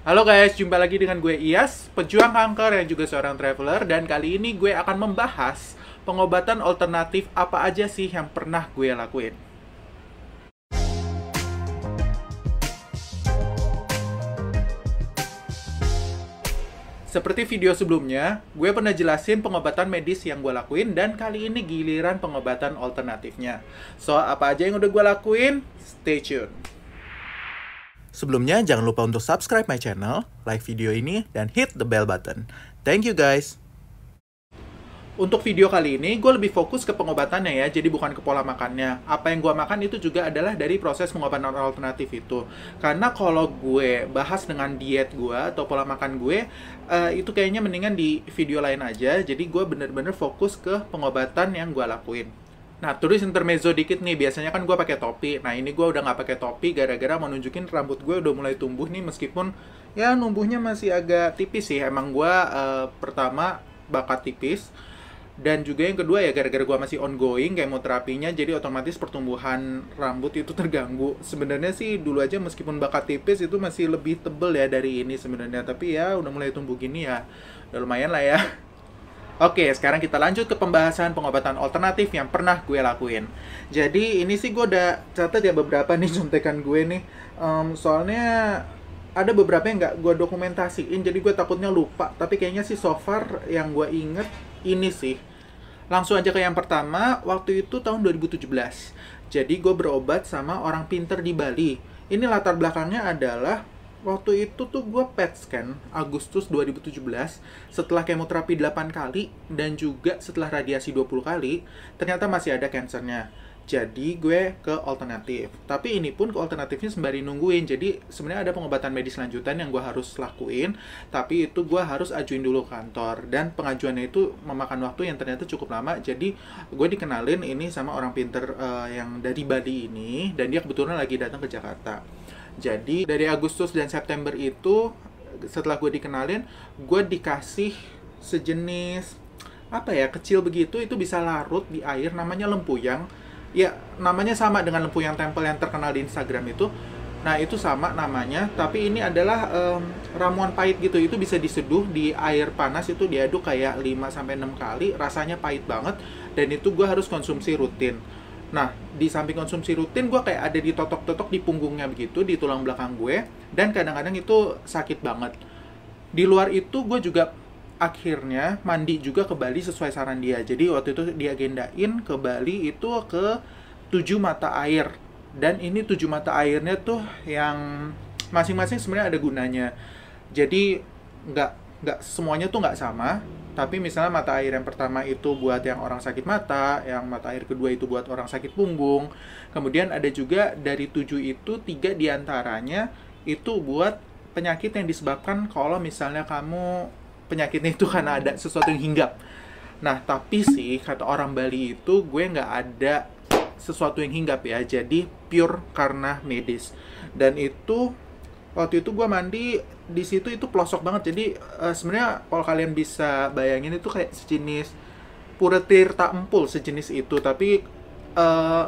Halo guys, jumpa lagi dengan gue Iyas, pejuang kanker yang juga seorang traveler. Dan kali ini gue akan membahas pengobatan alternatif apa aja sih yang pernah gue lakuin. Seperti video sebelumnya, gue pernah jelasin pengobatan medis yang gue lakuin, dan kali ini giliran pengobatan alternatifnya. So, apa aja yang udah gue lakuin? Stay tune. Sebelumnya, jangan lupa untuk subscribe my channel, like video ini, dan hit the bell button. Thank you guys! Untuk video kali ini, gue lebih fokus ke pengobatannya ya, jadi bukan ke pola makannya. Apa yang gue makan itu juga adalah dari proses pengobatan alternatif itu. Karena kalau gue bahas dengan diet gue atau pola makan gue, itu kayaknya mendingan di video lain aja. Jadi gue bener-bener fokus ke pengobatan yang gue lakuin. Nah, tulis intermezzo dikit nih, biasanya kan gue pakai topi. Nah, ini gue udah nggak pakai topi gara-gara mau nunjukin rambut gue udah mulai tumbuh nih, meskipun ya numbuhnya masih agak tipis sih. Emang gue pertama bakat tipis, dan juga yang kedua ya gara-gara gue masih ongoing kemoterapinya, jadi otomatis pertumbuhan rambut itu terganggu. Sebenarnya sih dulu aja meskipun bakat tipis itu masih lebih tebel ya dari ini sebenarnya, tapi ya udah mulai tumbuh gini ya, udah lumayan lah ya. Oke, sekarang kita lanjut ke pembahasan pengobatan alternatif yang pernah gue lakuin. Jadi ini sih gue udah catat ya beberapa nih contekan gue nih. Soalnya ada beberapa yang nggak gue dokumentasiin, jadi gue takutnya lupa. Tapi kayaknya sih so far yang gue inget ini sih. Langsung aja ke yang pertama, waktu itu tahun 2017. Jadi gue berobat sama orang pinter di Bali. Ini latar belakangnya adalah waktu itu tuh gue PET scan Agustus 2017 setelah kemoterapi 8 kali dan juga setelah radiasi 20 kali, ternyata masih ada kansernya. Jadi gue ke alternatif. Tapi ini pun ke alternatifnya sembari nungguin. Jadi sebenarnya ada pengobatan medis lanjutan yang gue harus lakuin, tapi itu gue harus ajuin dulu ke kantor. Dan pengajuannya itu memakan waktu yang ternyata cukup lama. Jadi gue dikenalin ini sama orang pinter yang dari Bali ini, dan dia kebetulan lagi datang ke Jakarta. Jadi dari Agustus dan September itu, setelah gue dikenalin, gue dikasih sejenis apa ya, kecil begitu, itu bisa larut di air, namanya lempuyang. Ya, namanya sama dengan lempuyang tempel yang terkenal di Instagram itu. Nah, itu sama namanya, tapi ini adalah ramuan pahit gitu. Itu bisa diseduh di air panas, itu diaduk kayak 5-6 kali, rasanya pahit banget, dan itu gue harus konsumsi rutin. Nah, di samping konsumsi rutin, gue kayak ada ditotok-totok di punggungnya begitu, di tulang belakang gue, dan kadang-kadang itu sakit banget. Di luar itu, gue juga akhirnya mandi juga ke Bali sesuai saran dia. Jadi waktu itu diagendain ke Bali itu ke 7 mata air. Dan ini 7 mata airnya tuh yang masing-masing sebenarnya ada gunanya. Jadi nggak semuanya tuh nggak sama. Tapi misalnya mata air yang pertama itu buat yang orang sakit mata, yang mata air kedua itu buat orang sakit punggung. Kemudian ada juga dari 7 itu 3 diantaranya itu buat penyakit yang disebabkan kalau misalnya kamu penyakitnya itu karena ada sesuatu yang hinggap. Nah, tapi sih kata orang Bali itu gue nggak ada sesuatu yang hinggap ya, jadi pure karena medis. Dan itu waktu itu gue mandi di situ itu pelosok banget. Jadi sebenarnya kalau kalian bisa bayangin itu kayak sejenis pura tirta empul sejenis itu, tapi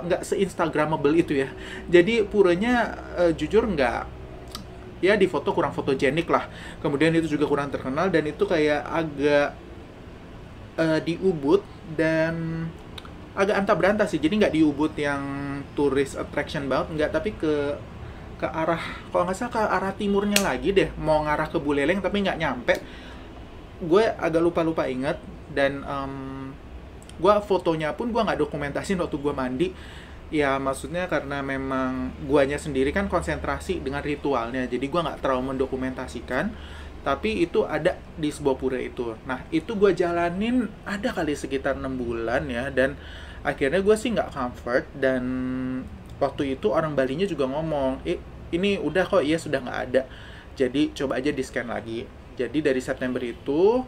nggak se-instagramable itu ya. Jadi puranya jujur nggak, ya di foto kurang fotogenik lah. Kemudian itu juga kurang terkenal, dan itu kayak agak di Ubud dan agak antah berantah sih. Jadi nggak di Ubud yang tourist attraction banget, nggak, tapi ke arah, kalau nggak salah ke arah timurnya lagi deh, mau ngarah ke Buleleng tapi nggak nyampe. Gue agak lupa inget, dan gue fotonya pun gue nggak dokumentasin waktu gue mandi. Ya maksudnya karena memang guanya sendiri kan konsentrasi dengan ritualnya, jadi gua nggak terlalu mendokumentasikan. Tapi itu ada di sebuah pura itu. Nah, itu gua jalanin ada kali sekitar 6 bulan ya, dan akhirnya gua sih nggak comfort. Dan waktu itu orang Balinya juga ngomong, ini udah kok, ya sudah nggak ada, jadi coba aja di scan lagi. Jadi dari September itu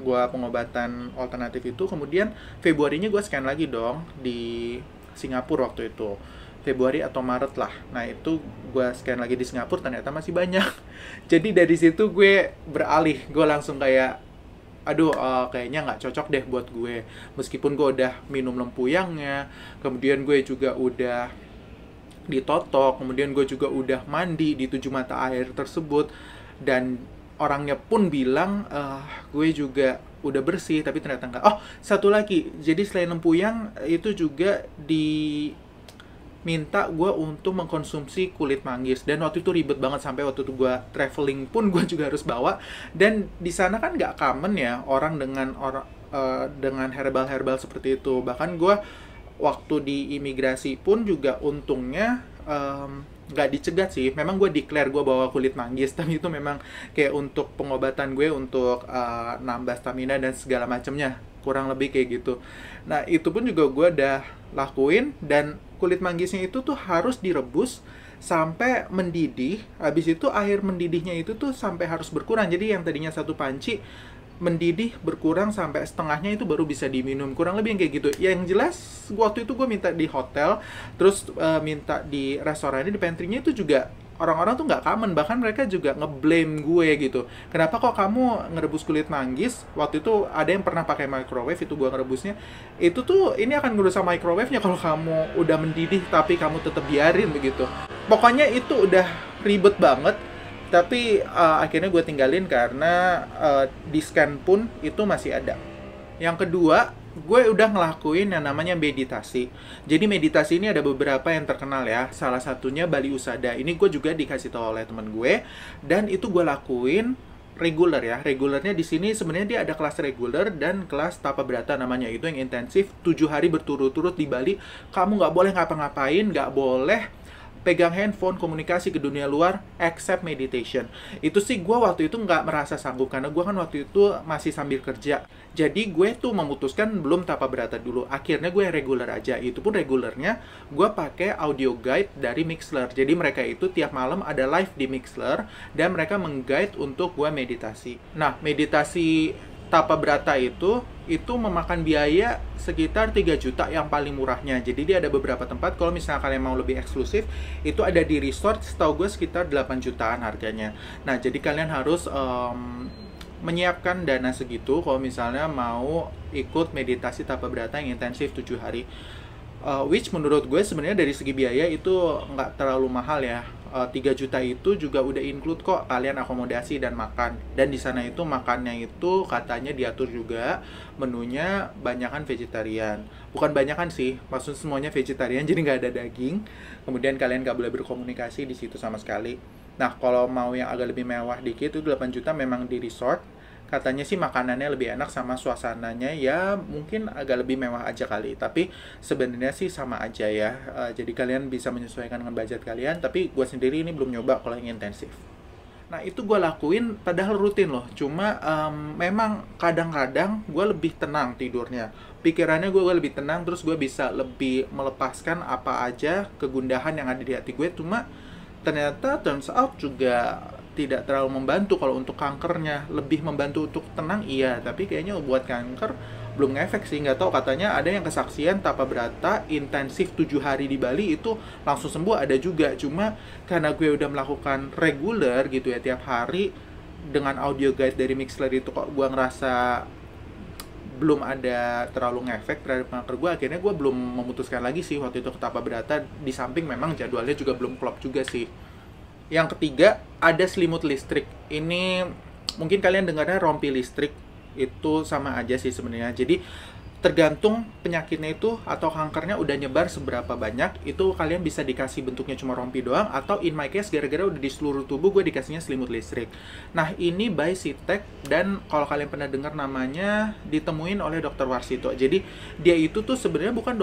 gua pengobatan alternatif itu, kemudian Februarinya gua scan lagi dong di Singapura waktu itu, Februari atau Maret lah. Nah, itu gue scan lagi di Singapura, ternyata masih banyak. Jadi dari situ gue beralih, gue langsung kayak aduh, kayaknya nggak cocok deh buat gue. Meskipun gue udah minum lempuyangnya, kemudian gue juga udah ditotok, kemudian gue juga udah mandi di 7 mata air tersebut, dan orangnya pun bilang gue juga udah bersih, tapi ternyata enggak. Oh, satu lagi, jadi selain lempuyang itu juga minta gue untuk mengkonsumsi kulit manggis, dan waktu itu ribet banget sampai waktu itu gue traveling pun gue juga harus bawa. Dan di sana kan nggak common ya orang dengan herbal seperti itu. Bahkan gue waktu di imigrasi pun juga untungnya nggak dicegat sih. Memang gue declare gue bawa kulit manggis, tapi itu memang kayak untuk pengobatan gue untuk nambah stamina dan segala macamnya, kurang lebih kayak gitu. Nah itu pun juga gue udah lakuin, dan kulit manggisnya itu tuh harus direbus sampai mendidih. Habis itu air mendidihnya itu tuh sampai harus berkurang. Jadi yang tadinya satu panci mendidih berkurang sampai setengahnya, itu baru bisa diminum. Kurang lebih yang kayak gitu. Yang jelas waktu itu gue minta di hotel, terus minta di restorannya, di pantry-nya itu juga orang-orang tuh nggak common. Bahkan mereka juga ngeblame gue gitu. Kenapa kok kamu ngerebus kulit manggis? Waktu itu ada yang pernah pakai microwave, itu gue ngerebusnya. Itu tuh ini akan ngerusak microwave-nya kalau kamu udah mendidih tapi kamu tetap biarin begitu. Pokoknya itu udah ribet banget. Tapi akhirnya gue tinggalin karena di scan pun itu masih ada. Yang kedua, gue udah ngelakuin yang namanya meditasi. Jadi meditasi ini ada beberapa yang terkenal ya. Salah satunya Bali Usada. Ini gue juga dikasih tahu oleh teman gue, dan itu gue lakuin reguler ya. Regulernya di sini sebenarnya dia ada kelas reguler dan kelas Tapa Brata namanya. Itu yang intensif 7 hari berturut-turut di Bali. Kamu nggak boleh ngapa-ngapain, nggak boleh pegang handphone, komunikasi ke dunia luar, except meditation. Itu sih gue waktu itu nggak merasa sanggup, karena gue kan waktu itu masih sambil kerja. Jadi gue tuh memutuskan belum Tapa Brata dulu. Akhirnya gue regular aja. Itu pun regulernya gue pakai audio guide dari Mixler. Jadi mereka itu tiap malam ada live di Mixler, dan mereka meng-guide untuk gue meditasi. Nah, meditasi Tapa Brata itu memakan biaya sekitar 3 juta yang paling murahnya. Jadi dia ada beberapa tempat. Kalau misalnya kalian mau lebih eksklusif, itu ada di resort, setahu gue sekitar 8 jutaan harganya. Nah, jadi kalian harus menyiapkan dana segitu kalau misalnya mau ikut meditasi Tapa Brata yang intensif 7 hari. Which menurut gue sebenarnya dari segi biaya itu nggak terlalu mahal ya. 3 juta itu juga udah include kok kalian akomodasi dan makan. Dan di sana itu makannya itu katanya diatur juga, menunya banyakan vegetarian. Bukan banyakan sih, maksudnya semuanya vegetarian, jadi nggak ada daging. Kemudian kalian nggak boleh berkomunikasi di situ sama sekali. Nah, kalau mau yang agak lebih mewah dikit itu 8 juta memang di resort. Katanya sih makanannya lebih enak, sama suasananya ya mungkin agak lebih mewah aja kali. Tapi sebenarnya sih sama aja ya. Jadi kalian bisa menyesuaikan dengan budget kalian. Tapi gue sendiri ini belum nyoba kalau yang intensif. Nah itu gue lakuin padahal rutin loh. Cuma memang kadang-kadang gue lebih tenang tidurnya. Pikirannya gue lebih tenang, terus gue bisa lebih melepaskan apa aja kegundahan yang ada di hati gue. Cuma ternyata turns out juga tidak terlalu membantu kalau untuk kankernya. Lebih membantu untuk tenang iya, tapi kayaknya buat kanker belum ngefek sih. Nggak tahu, katanya ada yang kesaksian Tapa Brata intensif 7 hari di Bali itu langsung sembuh, ada juga. Cuma karena gue udah melakukan reguler gitu ya tiap hari dengan audio guide dari Mixler itu, kok gue ngerasa belum ada terlalu ngefek terhadap kanker gue. Akhirnya gue belum memutuskan lagi sih waktu itu ke Tapa Brata. Di samping memang jadwalnya juga belum klop juga sih. Yang ketiga, ada selimut listrik. Ini mungkin kalian dengarnya rompi listrik. Itu sama aja sih sebenarnya. Jadi tergantung penyakitnya itu atau kankernya udah nyebar seberapa banyak, itu kalian bisa dikasih bentuknya cuma rompi doang, atau in my case gara-gara udah di seluruh tubuh, gue dikasihnya selimut listrik. Nah ini by Sitek, dan kalau kalian pernah dengar namanya, ditemuin oleh Dr. Warsito. Jadi dia itu tuh sebenarnya bukan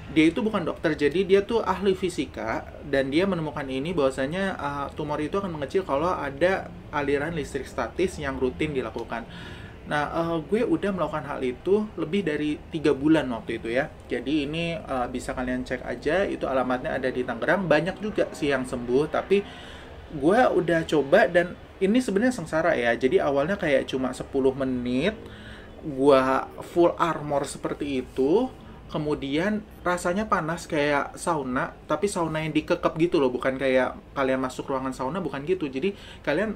dia itu bukan dokter, jadi dia tuh ahli fisika, dan dia menemukan ini bahwasanya tumor itu akan mengecil kalau ada aliran listrik statis yang rutin dilakukan. Nah, gue udah melakukan hal itu lebih dari 3 bulan waktu itu ya. Jadi ini bisa kalian cek aja, itu alamatnya ada di Tangerang. Banyak juga sih yang sembuh, tapi gue udah coba dan ini sebenarnya sengsara ya. Jadi awalnya kayak cuma 10 menit, gue full armor seperti itu. Kemudian rasanya panas kayak sauna, tapi sauna yang dikekep gitu loh, bukan kayak kalian masuk ruangan sauna, bukan gitu. Jadi kalian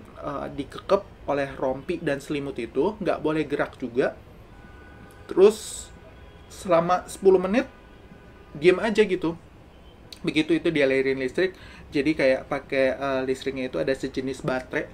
dikekep oleh rompi dan selimut itu, nggak boleh gerak juga. Terus selama 10 menit diem aja gitu. Begitu itu dialirin listrik, Jadi kayak pakai listriknya itu ada sejenis baterai,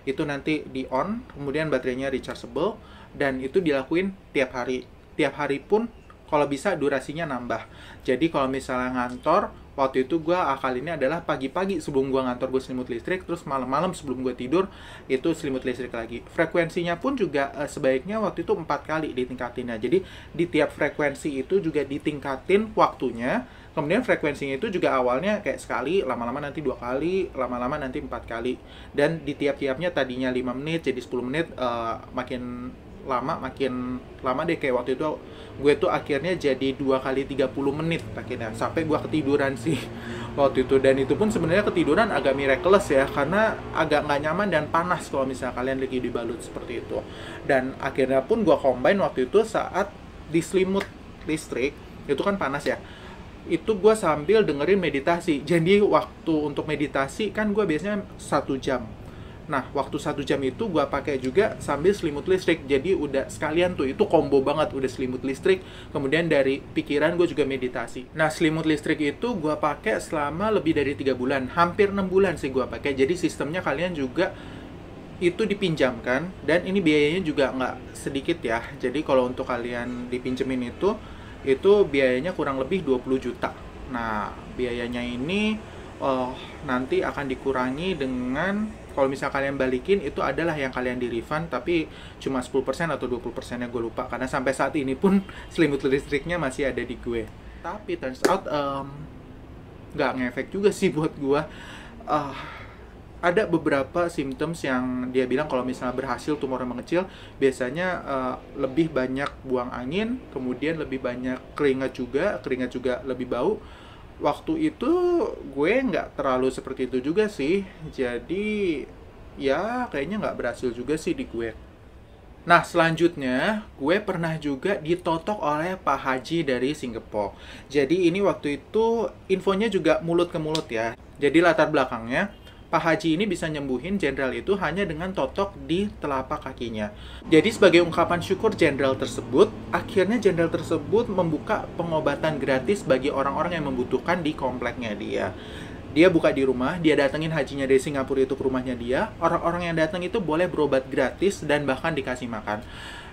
itu nanti di on, kemudian baterainya rechargeable, dan itu dilakuin tiap hari. Tiap hari pun kalau bisa durasinya nambah. Jadi kalau misalnya ngantor, waktu itu gue akal ini adalah pagi-pagi sebelum gue ngantor gue selimut listrik, terus malam-malam sebelum gue tidur itu selimut listrik lagi. Frekuensinya pun juga sebaiknya waktu itu 4 kali ditingkatinnya. Jadi di tiap frekuensi itu juga ditingkatin waktunya. Kemudian frekuensinya itu juga awalnya kayak sekali, lama-lama nanti 2 kali, lama-lama nanti 4 kali. Dan di tiap-tiapnya tadinya 5 menit jadi 10 menit, makin lama deh, kayak waktu itu gue tuh akhirnya jadi 2 kali 30 menit akhirnya, sampai gue ketiduran sih waktu itu. Dan itu pun sebenarnya ketiduran agak miraculous ya, karena agak nggak nyaman dan panas kalau misalnya kalian lagi dibalut seperti itu. Dan akhirnya pun gue combine waktu itu saat di selimut listrik, itu kan panas ya, itu gue sambil dengerin meditasi. Jadi waktu untuk meditasi kan gue biasanya 1 jam. Nah, waktu 1 jam itu gue pakai juga sambil selimut listrik. Jadi udah sekalian tuh, itu combo banget. Udah selimut listrik, kemudian dari pikiran gue juga meditasi. Nah, selimut listrik itu gue pakai selama lebih dari 3 bulan. Hampir 6 bulan sih gue pakai. Jadi sistemnya kalian juga itu dipinjamkan. Dan ini biayanya juga nggak sedikit ya. Jadi kalau untuk kalian dipinjemin itu biayanya kurang lebih 20 juta. Nah, biayanya ini nanti akan dikurangi dengan, kalau misalnya kalian balikin, itu adalah yang kalian di refund, tapi cuma 10% atau 20% nya gue lupa, karena sampai saat ini pun selimut listriknya masih ada di gue. Tapi turns out nggak ngefek juga sih buat gue. Ada beberapa symptoms yang dia bilang kalau misalnya berhasil tumornya mengecil, biasanya lebih banyak buang angin, kemudian lebih banyak keringat juga lebih bau. Waktu itu gue nggak terlalu seperti itu juga sih, jadi ya kayaknya nggak berhasil juga sih di gue. Nah, selanjutnya gue pernah juga ditotok oleh Pak Haji dari Singapura. Jadi ini waktu itu infonya juga mulut ke mulut ya. Jadi latar belakangnya, Pak Haji ini bisa nyembuhin jenderal itu hanya dengan totok di telapak kakinya. Jadi sebagai ungkapan syukur jenderal tersebut, akhirnya jenderal tersebut membuka pengobatan gratis bagi orang-orang yang membutuhkan di kompleknya dia. Dia buka di rumah, dia datengin hajinya dari Singapura itu ke rumahnya dia. Orang-orang yang datang itu boleh berobat gratis dan bahkan dikasih makan.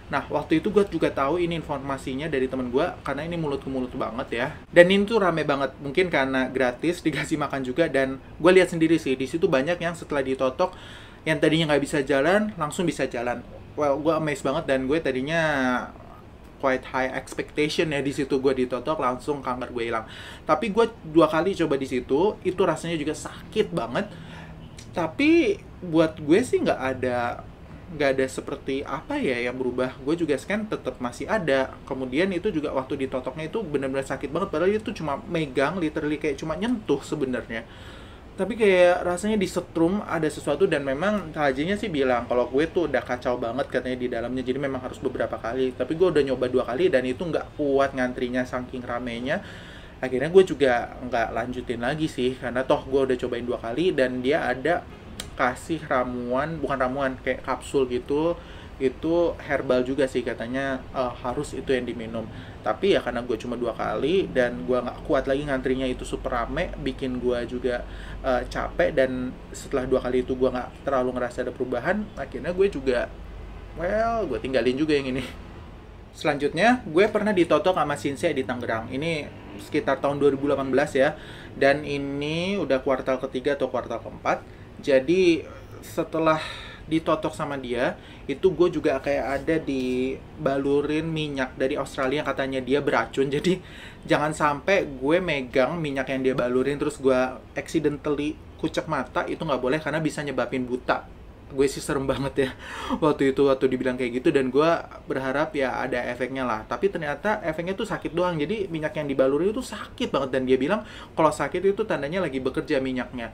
Nah, waktu itu gue juga tahu ini informasinya dari temen gue, karena ini mulut ke mulut banget ya. Dan ini tuh rame banget, mungkin karena gratis, dikasih makan juga, dan gue lihat sendiri sih, di situ banyak yang setelah ditotok, yang tadinya nggak bisa jalan, langsung bisa jalan. Well, gue amazed banget, dan gue tadinya quite high expectation ya di situ, gue ditotok langsung kanker gue hilang. Tapi gue 2 kali coba di situ, itu rasanya juga sakit banget. Tapi buat gue sih nggak ada seperti apa ya yang berubah. Gue juga scan tetap masih ada. Kemudian itu juga waktu ditotoknya itu benar-benar sakit banget, padahal itu cuma megang, literally kayak cuma nyentuh sebenarnya. Tapi kayak rasanya disetrum ada sesuatu, dan memang hajinya sih bilang kalau gue tuh udah kacau banget katanya di dalamnya, jadi memang harus beberapa kali. Tapi gue udah nyoba 2 kali dan itu nggak kuat ngantrinya saking ramenya. Akhirnya gue juga nggak lanjutin lagi sih, karena toh gue udah cobain 2 kali dan dia ada kasih ramuan, bukan ramuan, kayak kapsul gitu. Itu herbal juga sih katanya, harus itu yang diminum. Tapi ya karena gue cuma 2 kali dan gue nggak kuat lagi ngantrinya, itu super rame, bikin gue juga capek. Dan setelah 2 kali itu gue nggak terlalu ngerasa ada perubahan, akhirnya gue juga gue tinggalin juga yang ini. Selanjutnya gue pernah ditotok sama Shinsei di Tangerang. Ini sekitar tahun 2018 ya, dan ini udah kuartal ketiga atau kuartal keempat. Jadi setelah ditotok sama dia, itu gue juga kayak ada dibalurin minyak dari Australia, katanya dia beracun. Jadi jangan sampai gue megang minyak yang dia balurin terus gue accidentally kucek mata, itu nggak boleh karena bisa nyebabin buta. Gue sih serem banget ya waktu dibilang kayak gitu, dan gue berharap ya ada efeknya lah. Tapi ternyata efeknya tuh sakit doang. Jadi minyak yang dibalurin itu sakit banget, dan dia bilang kalau sakit itu tandanya lagi bekerja minyaknya.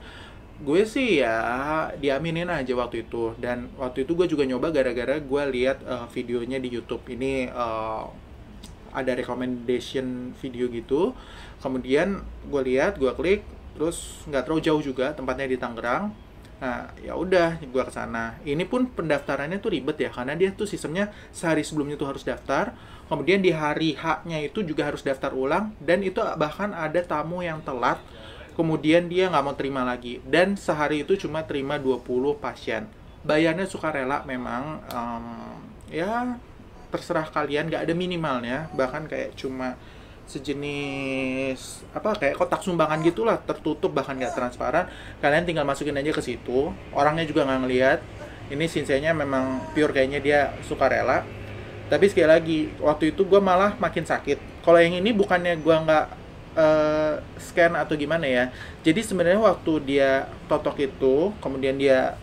Gue sih ya diaminin aja waktu itu. Dan waktu itu gue juga nyoba gara-gara gue lihat videonya di YouTube. Ini ada recommendation video gitu. Kemudian gue lihat, gue klik, terus nggak terlalu jauh juga tempatnya di Tangerang. Nah, ya udah gue kesana. Ini pun pendaftarannya tuh ribet ya, karena dia tuh sistemnya sehari sebelumnya tuh harus daftar. Kemudian di hari H-nya itu juga harus daftar ulang, dan itu bahkan ada tamu yang telat kemudian dia nggak mau terima lagi, dan sehari itu cuma terima 20 pasien. Bayarnya sukarela memang, ya terserah kalian, nggak ada minimalnya, bahkan kayak cuma sejenis apa kayak kotak sumbangan gitulah, tertutup bahkan nggak transparan, kalian tinggal masukin aja ke situ, orangnya juga nggak ngelihat. Ini sinsenya memang pure kayaknya dia sukarela. Tapi sekali lagi, waktu itu gue malah makin sakit. Kalau yang ini bukannya gue nggak scan atau gimana ya. Jadi sebenarnya waktu dia totok itu, kemudian dia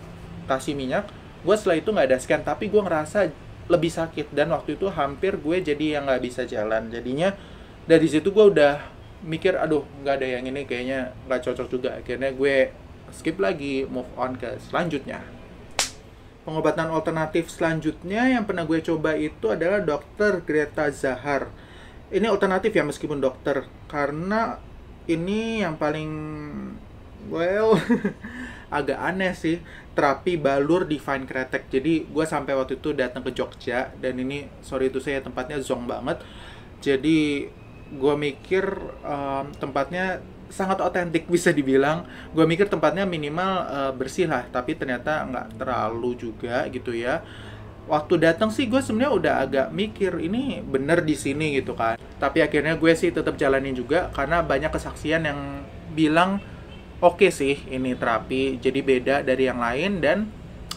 kasih minyak, gue setelah itu nggak ada scan, tapi gue ngerasa lebih sakit. Dan waktu itu hampir gue jadi yang nggak bisa jalan. Jadinya dari situ gue udah mikir, aduh nggak ada yang ini kayaknya nggak cocok juga. Akhirnya gue skip lagi, move on ke selanjutnya. Pengobatan alternatif selanjutnya yang pernah gue coba itu adalah Dr. Greta Zahar. Ini alternatif ya meskipun dokter, karena ini yang paling agak aneh sih, terapi balur divine kretek. Jadi gue sampai waktu itu datang ke Jogja, dan ini sorry itu saya tempatnya zonk banget. Jadi gue mikir tempatnya sangat otentik bisa dibilang. Gue mikir tempatnya minimal bersih lah, tapi ternyata nggak terlalu juga gitu ya. Waktu datang sih gue sebenarnya udah agak mikir ini bener di sini gitu kan. Tapi akhirnya gue sih tetap jalanin juga karena banyak kesaksian yang bilang oke sih ini terapi, jadi beda dari yang lain. Dan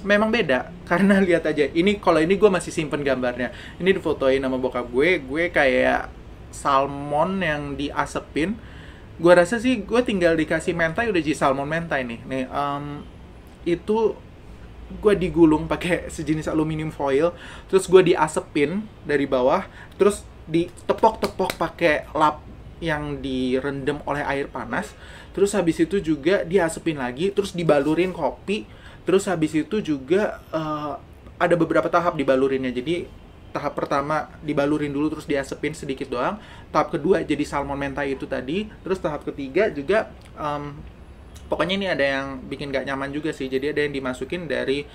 memang beda karena lihat aja ini, kalau ini gue masih simpen gambarnya. Ini difotoin sama bokap gue kayak salmon yang diasepin. Gue rasa sih gue tinggal dikasih mentai udah jadi salmon mentai nih. Itu gue digulung pakai sejenis aluminium foil, terus gue diasepin dari bawah, terus ditepok-tepok pakai lap yang direndam oleh air panas, terus habis itu juga diasepin lagi, terus dibalurin kopi, terus habis itu juga ada beberapa tahap dibalurinnya. Jadi tahap pertama dibalurin dulu terus diasepin sedikit doang, tahap kedua jadi salmon mentai itu tadi, terus tahap ketiga juga pokoknya ini ada yang bikin gak nyaman juga sih. Jadi ada yang dimasukin dari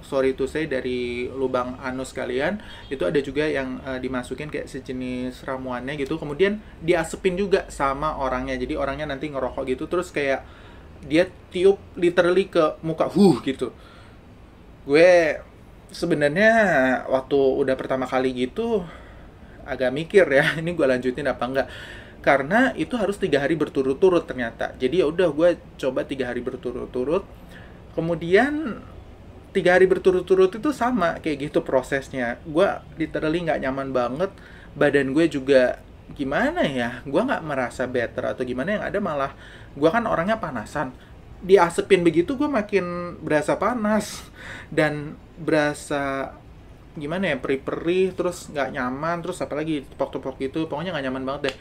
sorry to say dari lubang anus kalian. Itu ada juga yang dimasukin kayak sejenis ramuannya gitu. Kemudian diasepin juga sama orangnya. Jadi orangnya nanti ngerokok gitu, terus kayak dia tiup literally ke muka gitu. Gue sebenarnya waktu udah pertama kali gitu agak mikir ya, ini gue lanjutin apa enggak, karena itu harus 3 hari berturut-turut ternyata. Jadi ya udah gue coba 3 hari berturut-turut. Kemudian 3 hari berturut-turut itu sama kayak gitu prosesnya. Gue literally nggak nyaman banget. Badan gue juga gimana ya, gue nggak merasa better atau gimana, yang ada malah gue kan orangnya panasan. Diasepin begitu gue makin berasa panas dan berasa gimana ya, perih-perih, terus nggak nyaman, terus apalagi tepok-tepok gitu, pokoknya nggak nyaman banget deh.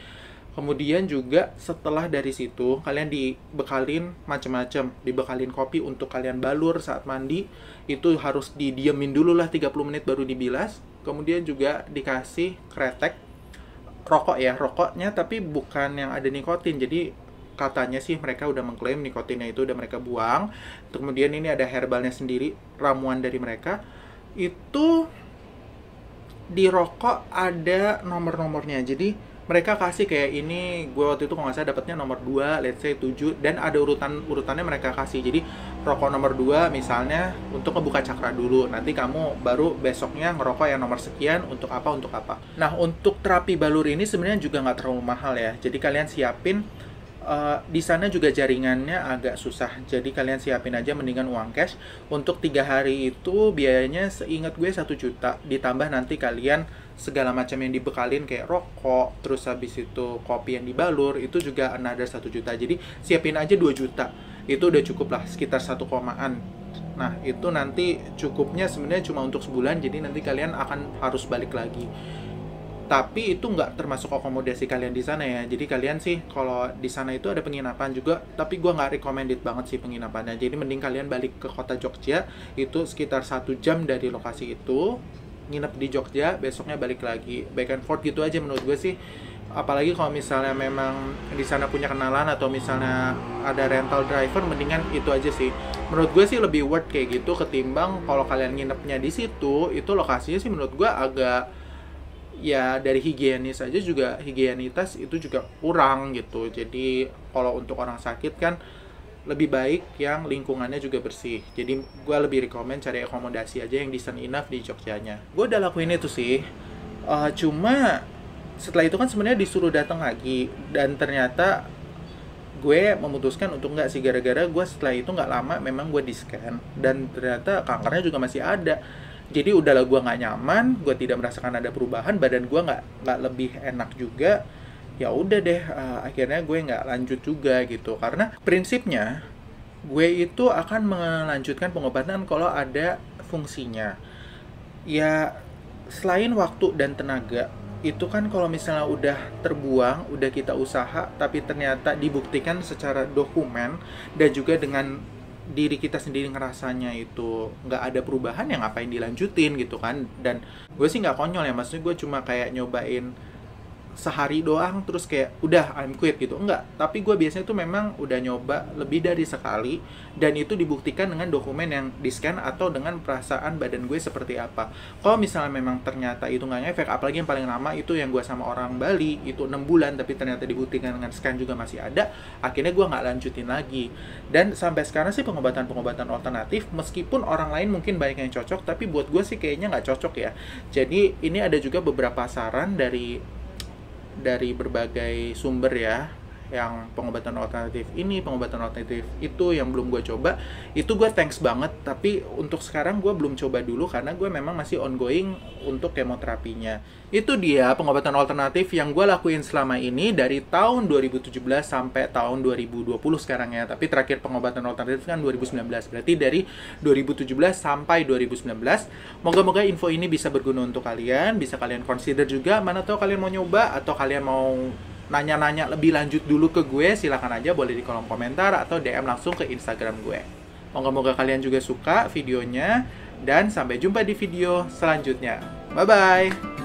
Kemudian juga setelah dari situ kalian dibekalin macam-macam, dibekalin kopi untuk kalian balur saat mandi, itu harus didiemin dulu lah 30 menit baru dibilas. Kemudian juga dikasih kretek, rokok ya, rokoknya tapi bukan yang ada nikotin. Jadi katanya sih mereka udah mengklaim nikotinnya itu udah mereka buang. Kemudian ini ada herbalnya sendiri, ramuan dari mereka. Itu di rokok ada nomor-nomornya. Jadi mereka kasih kayak ini, gue waktu itu kalau nggak salah dapatnya nomor 2, let's say 7, dan ada urutannya mereka kasih. Jadi rokok nomor 2 misalnya untuk ngebuka cakra dulu, nanti kamu baru besoknya ngerokok yang nomor sekian untuk apa. Nah, untuk terapi balur ini sebenarnya juga nggak terlalu mahal ya. Jadi kalian siapin, di sana juga jaringannya agak susah, jadi kalian siapin aja mendingan uang cash. Untuk 3 hari itu biayanya seingat gue 1 juta, ditambah nanti kalian segala macam yang dibekalin kayak rokok, terus habis itu kopi yang dibalur, itu juga another 1 juta. Jadi siapin aja 2 juta, itu udah cukup lah, sekitar 1 komaan. Nah itu nanti cukupnya sebenarnya cuma untuk sebulan, jadi nanti kalian akan harus balik lagi. Tapi itu nggak termasuk akomodasi kalian di sana ya. Jadi kalian sih kalau di sana itu ada penginapan juga, tapi gue nggak recommended banget sih penginapannya. Jadi mending kalian balik ke kota Jogja, itu sekitar 1 jam dari lokasi itu, nginep di Jogja, besoknya balik lagi, back and forth gitu aja menurut gue sih. Apalagi kalau misalnya memang di sana punya kenalan atau misalnya ada rental driver, mendingan itu aja sih. Menurut gue sih lebih worth kayak gitu ketimbang kalau kalian nginepnya di situ. Itu lokasinya sih menurut gue agak ya dari higienis aja juga, higienitas itu juga kurang gitu. Jadi kalau untuk orang sakit kan lebih baik yang lingkungannya juga bersih. Jadi gue lebih rekomen cari akomodasi aja yang decent enough di Jogjanya. Gue udah lakuin itu sih. Cuma setelah itu kan sebenarnya disuruh datang lagi, dan ternyata gue memutuskan untuk nggak sih, gara-gara gue setelah itu nggak lama memang gue di scan dan ternyata kankernya juga masih ada. Jadi udahlah, gue nggak nyaman, gue tidak merasakan ada perubahan, badan gue nggak lebih enak juga. Ya udah deh, akhirnya gue nggak lanjut juga gitu, karena prinsipnya gue itu akan melanjutkan pengobatan kalau ada fungsinya. Ya selain waktu dan tenaga, itu kan kalau misalnya udah terbuang, udah kita usaha, tapi ternyata dibuktikan secara dokumen dan juga dengan diri kita sendiri ngerasanya itu nggak ada perubahan, yang ngapain dilanjutin gitu kan. Dan gue sih nggak konyol ya, maksudnya gue cuma kayak nyobain sehari doang terus kayak udah I'm quit gitu, enggak. Tapi gue biasanya tuh memang udah nyoba lebih dari sekali, dan itu dibuktikan dengan dokumen yang di scan atau dengan perasaan badan gue seperti apa. Kalau misalnya memang ternyata itu nggak ngefek, apalagi yang paling lama itu yang gue sama orang Bali itu 6 bulan, tapi ternyata dibuktikan dengan scan juga masih ada, akhirnya gue nggak lanjutin lagi. Dan sampai sekarang sih pengobatan-pengobatan alternatif, meskipun orang lain mungkin banyak yang cocok, tapi buat gue sih kayaknya nggak cocok ya. Jadi ini ada juga beberapa saran dari berbagai sumber ya, yang pengobatan alternatif ini, pengobatan alternatif itu yang belum gue coba, itu gue thanks banget. Tapi untuk sekarang gue belum coba dulu karena gue memang masih ongoing untuk kemoterapinya. Itu dia pengobatan alternatif yang gue lakuin selama ini dari tahun 2017 sampai tahun 2020 sekarang ya. Tapi terakhir pengobatan alternatif kan 2019, berarti dari 2017 sampai 2019. Moga-moga info ini bisa berguna untuk kalian, bisa kalian consider juga. Mana tahu kalian mau nyoba atau kalian mau nanya-nanya lebih lanjut dulu ke gue, silahkan aja, boleh di kolom komentar atau DM langsung ke Instagram gue. Moga-moga kalian juga suka videonya, dan sampai jumpa di video selanjutnya. Bye-bye!